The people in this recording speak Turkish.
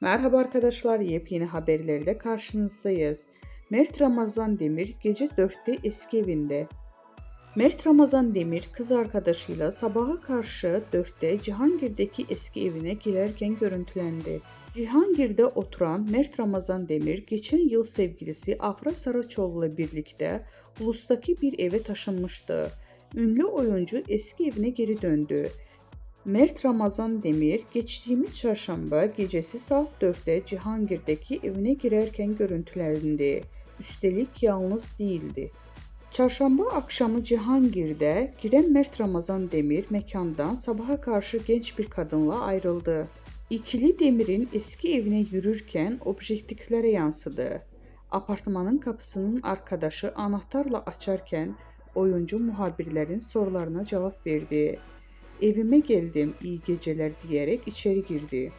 Merhaba arkadaşlar, yepyeni haberlerle karşınızdayız. Mert Ramazan Demir gece 4'te eski evinde. Mert Ramazan Demir kız arkadaşıyla sabaha karşı 4'te Cihangir'deki eski evine girerken görüntülendi. Cihangir'de oturan Mert Ramazan Demir geçen yıl sevgilisi Afra Saraçoğlu ile birlikte Ulus'taki bir eve taşınmıştı. Ünlü oyuncu eski evine geri döndü. Mert Ramazan Demir geçtiğimiz çarşamba gecesi saat 4'te Cihangir'deki evine girerken görüntülendi. Üstelik yalnız değildi. Çarşamba akşamı Cihangir'de giren Mert Ramazan Demir mekandan sabaha karşı genç bir kadınla ayrıldı. İkili Demir'in eski evine yürürken objektiflere yansıdı. Apartmanın kapısının arkadaşı anahtarla açarken oyuncu muhabirlerin sorularına cevap verdi. Evime geldim, iyi geceler diyerek içeri girdi.